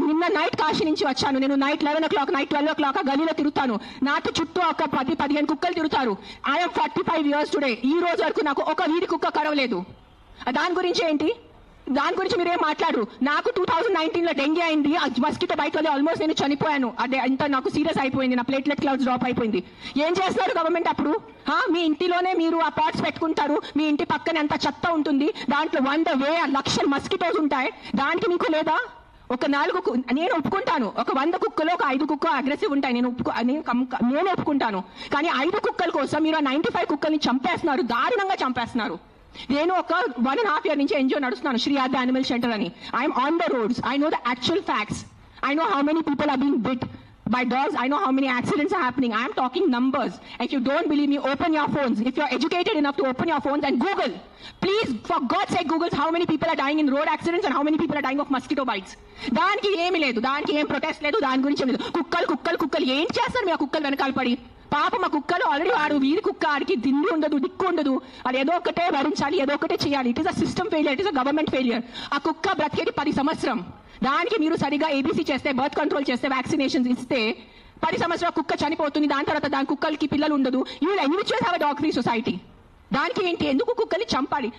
నిన్న నైట్ కాశీ నుంచి వచ్చాను. నేను నైట్ 11 o'clock, నైట్ 12 o'clock గలీలో తిరుగుతాను. నాతో చుట్టూ ఒక 10-15 కుక్కలు తిరుగుతారు. I'm 45 years today. ఈ రోజు వరకు నాకు ఒక వీధి కుక్క కరవలేదు. దాని గురించి ఏంటి? దాని గురించి మీరేం మాట్లాడరు. నాకు 2019లో డెంగీ అయింది. మస్కిటో బైట్ వల్ల ఆల్మోస్ట్ నేను చనిపోయాను. అదే అంత నాకు సీరియస్ అయిపోయింది. నా ప్లేట్లెట్ క్లౌడ్స్ డ్రాప్ అయిపోయింది. ఏం చేస్తున్నారు గవర్నమెంట్ అప్పుడు? మీ ఇంటిలోనే మీరు ఆ పాట్స్ పెట్టుకుంటారు. మీ ఇంటి పక్కనే అంత చెత్త ఉంటుంది. దాంట్లో 100,000 లక్షల మస్కిటోస్ ఉంటాయి. దానికి మీకు లేదా? ఒక 4 నేను ఒప్పుకుంటాను. ఒక 100 కుక్కలు ఒక 5 కుక్క అగ్రెసివ్ ఉంటాయి. నేను ఒప్పుకుంటాను. కానీ 5 కుక్కల కోసం మీరు 95 కుక్కల్ని చంపేస్తున్నారు. దారుణంగా చంపేస్తున్నారు. నేను ఒక 1.5 year నుంచి ఎన్జిఓ నడుస్తున్నాను, శ్రీ ఆద్య యానిమల్ షెల్టర్ అని. I'm on the roads. I know the actual facts. I know how many people are being bit by dogs. I know how many accidents are happening. I am talking numbers. If you don't believe me, open your phones. If you're educated enough to open your phones and Google, please, for God's sake, Google how many people are dying in road accidents and how many people are dying of mosquito bites. దానికి ఏమీ లేదు, దానికి ఏం protest లేదు, దాని గురించి లేదు. కుక్కలు ఏం చేస్తారు మీ ఆ కుక్కలు వెనకాల పడి? పాప మా కుక్కలు ఆల్రెడీ వాడు వీరి కుక్క, ఆడికి దిండి ఉండదు, దిక్కు ఉండదు. అది ఏదో ఒకటే భరించాలి, ఏదో ఒకటే చేయాలి. It is a system failure, it is a government failure. ఆ కుక్క బ్రతికేది 10 సంవత్సరం. దానికి మీరు సరిగా ఏబీసీ చేస్తే, బర్త్ కంట్రోల్ చేస్తే, వ్యాక్సినేషన్స్ ఇస్తే 10 సంవత్సరాల కుక్క చనిపోతుంది. దాని తర్వాత దాని కుక్కలకి పిల్లలు ఉండదు. You will eventually have a dog free society. దానికి ఏంటి? ఎందుకు కుక్కల్ని చంపాలి?